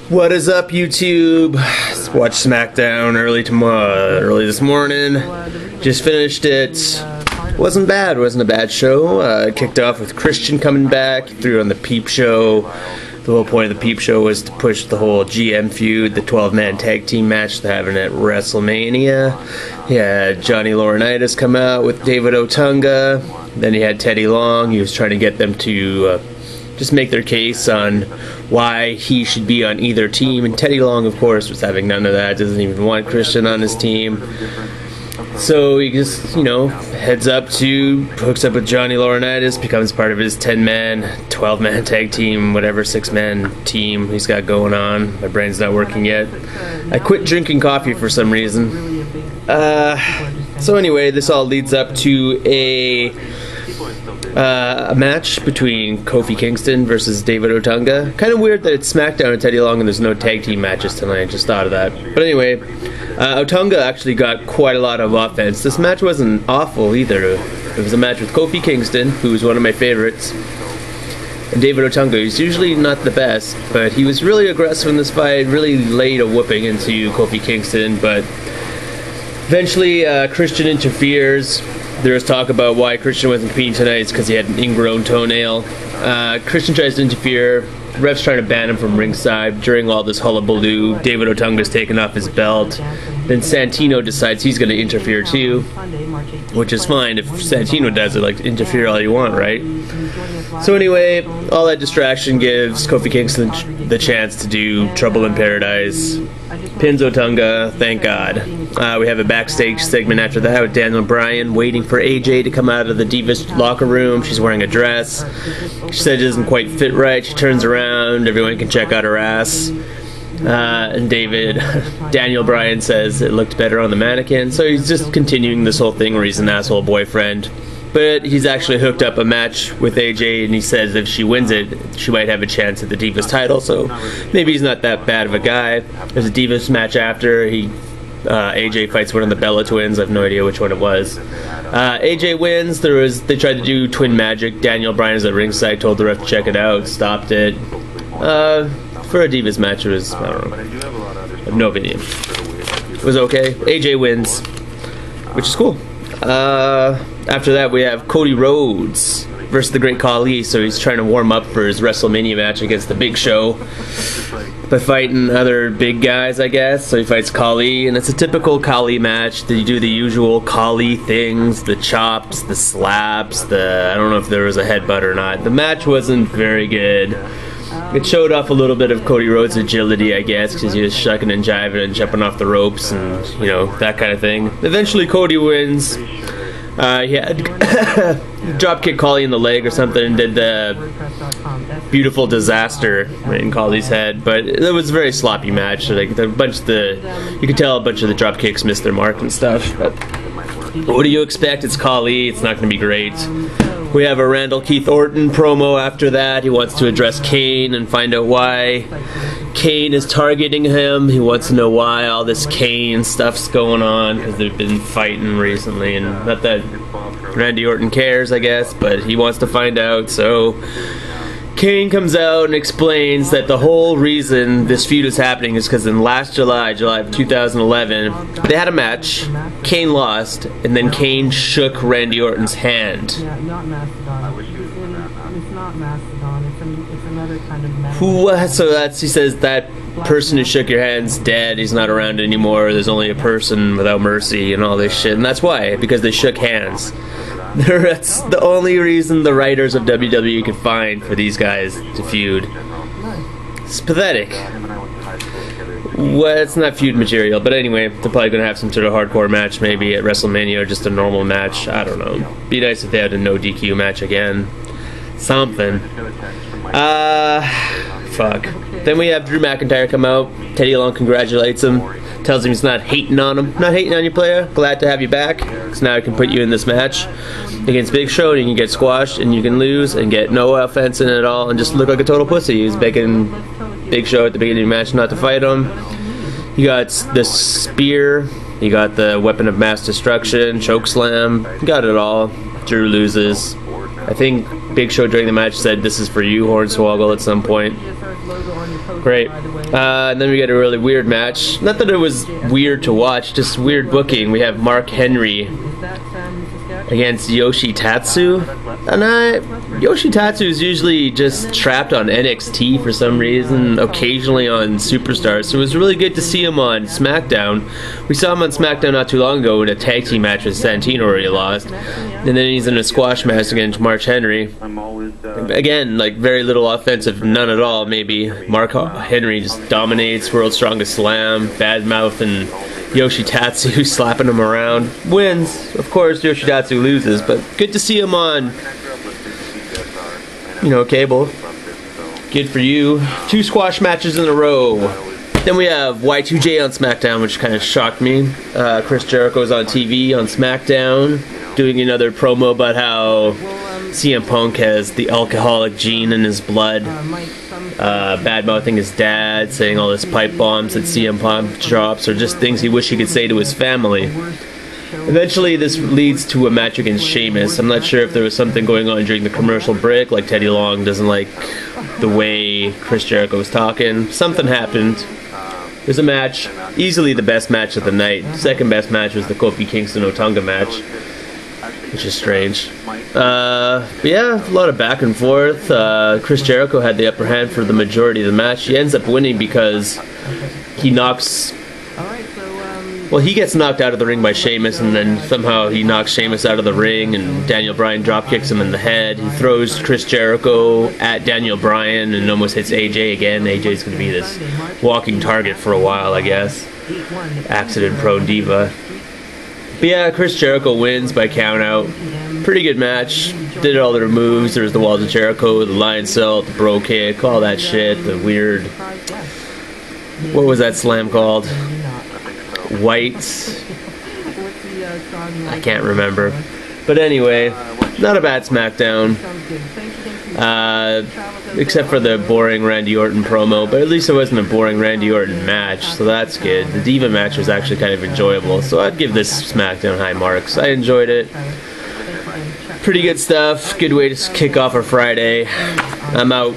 What is up, YouTube? Watch Smackdown early this morning. Just finished it. Wasn't bad. Wasn't a bad show. Kicked off with Christian coming back. Threw on the Peep show. The whole point of the Peep show was to push the whole GM feud, the 12-man tag team match they're having at WrestleMania. He had Johnny Laurinaitis come out with David Otunga. Then he had Teddy Long. He was trying to get them to just make their case on why he should be on either team. And Teddy Long, of course, was having none of that. Doesn't even want Christian on his team. So he just, hooks up with Johnny Laurinaitis, becomes part of his 10-man, 12-man tag team, whatever 6-man team he's got going on. My brain's not working yet. I quit drinking coffee for some reason. So anyway, this all leads up to a match between Kofi Kingston versus David Otunga. Kind of weird that it's Smackdown and Teddy Long and there's no tag team matches tonight. I just thought of that. But anyway, Otunga actually got quite a lot of offense. This match wasn't awful either. It was a match with Kofi Kingston, who's one of my favorites, and David Otunga, who's usually not the best, but he was really aggressive in this fight, really laid a whooping into Kofi Kingston, but eventually Christian interferes. There was talk about why Christian wasn't competing tonight. It's because he had an ingrown toenail. Christian tries to interfere. Ref's trying to ban him from ringside. During all this hullabaloo, David Otunga's taken off his belt. Then Santino decides he's going to interfere too, which is fine. If Santino does it, interfere all you want, right? So anyway, all that distraction gives Kofi Kingston the chance to do Trouble in Paradise. Pins Otunga, thank God. We have a backstage segment after that with Daniel Bryan waiting for AJ to come out of the Divas locker room. She's wearing a dress. She said it doesn't quite fit right. She turns around. Everyone can check out her ass. And Daniel Bryan says it looked better on the mannequin. So he's just continuing this whole thing where he's an asshole boyfriend. But he's actually hooked up a match with AJ, and he says if she wins it, she might have a chance at the Divas title. So maybe he's not that bad of a guy. There's a Divas match after. AJ fights one of the Bella twins. I have no idea which one it was. AJ wins. They tried to do twin magic. Daniel Bryan is at ringside, told the ref to check it out, stopped it. For a Divas match, it was, I don't know, I have no opinion. It was okay. AJ wins, which is cool. After that, we have Cody Rhodes versus the Great Khali. So he's trying to warm up for his WrestleMania match against the Big Show by fighting other big guys, I guess. So he fights Khali, and it's a typical Khali match. They do the usual Khali things, the chops, the slaps, I don't know if there was a headbutt or not. The match wasn't very good. It showed off a little bit of Cody Rhodes' agility, I guess, because he was shucking and jiving and jumping off the ropes and, that kind of thing. Eventually, Cody wins. He had dropkick Khali in the leg or something and did the beautiful disaster in Khali's head. But it was a very sloppy match. You could tell a bunch of the drop kicks missed their mark and stuff. But what do you expect? It's Khali. It's not going to be great. We have a Randall Keith Orton promo after that. He wants to address Kane and find out why Kane is targeting him. He wants to know why all this Kane stuff's going on, because they've been fighting recently, and not that Randy Orton cares, I guess, but he wants to find out. So Kane comes out and explains that the whole reason this feud is happening is because in last July of 2011, they had a match, Kane lost, and then Kane shook Randy Orton's hand. Yeah, not Mastodon. It's not Mastodon. It's another kind of metal. So he says that person who shook your hand's dead. He's not around anymore. There's only a person without mercy and all this shit. And that's why, because they shook hands. That's the only reason the writers of WWE could find for these guys to feud. It's pathetic. Well, it's not feud material, but anyway, they're probably going to have some sort of hardcore match maybe at WrestleMania, or just a normal match. I don't know. Be nice if they had a no DQ match again. Something. Fuck. Then we have Drew McIntyre come out. Teddy Long congratulates him. Tells him he's not hating on him. Not hating on you, player. Glad to have you back. Because now I can put you in this match against Big Show, and you can get squashed, and you can lose, and get no offense in it at all, and just look like a total pussy. He's begging Big Show at the beginning of the match not to fight him. You got the spear. You got the weapon of mass destruction, choke slam. You got it all. Drew loses. I think Big Show during the match said, "This is for you, Hornswoggle," at some point. Great. And then we get a really weird match. Not that it was weird to watch, just weird booking. We have Mark Henry against Yoshitatsu. And Yoshitatsu is usually just trapped on NXT for some reason, occasionally on Superstars. So it was really good to see him on Smackdown. We saw him on Smackdown not too long ago in a tag team match with Santino where he lost. And then he's in a squash match against Mark Henry. Again, like very little offensive, none at all maybe. Mark Henry just dominates, World's Strongest Slam, badmouth, and Yoshitatsu slapping him around. Wins. Of course, Yoshitatsu loses, but good to see him on, you know, cable. Good for you. 2 squash matches in a row. Then we have Y2J on SmackDown, which kind of shocked me. Chris Jericho's on TV on SmackDown, doing another promo about how CM Punk has the alcoholic gene in his blood. Bad-mouthing his dad, saying all his pipe bombs that CM Punk drops, or just things he wish he could say to his family. Eventually, this leads to a match against Sheamus. I'm not sure if there was something going on during the commercial break, like Teddy Long doesn't like the way Chris Jericho was talking. Something happened. There's a match, easily the best match of the night. Second best match was the Kofi Kingston Otunga match, which is strange. Yeah, a lot of back and forth. Chris Jericho had the upper hand for the majority of the match. He ends up winning because he knocks... Well, he gets knocked out of the ring by Sheamus, and then somehow he knocks Sheamus out of the ring, and Daniel Bryan dropkicks him in the head. He throws Chris Jericho at Daniel Bryan and almost hits AJ again. AJ's going to be this walking target for a while, I guess. Accident-prone diva. But yeah, Chris Jericho wins by countout. Pretty good match. Did all their moves. There was the Walls of Jericho, the Lion Cell, the Bro Kick, all that shit. The weird... What was that slam called? White. I can't remember. But anyway, not a bad SmackDown. Except for the boring Randy Orton promo, but at least it wasn't a boring Randy Orton match, so that's good. The Diva match was actually kind of enjoyable, so I'd give this SmackDown high marks. I enjoyed it. Pretty good stuff. Good way to kick off our Friday. I'm out.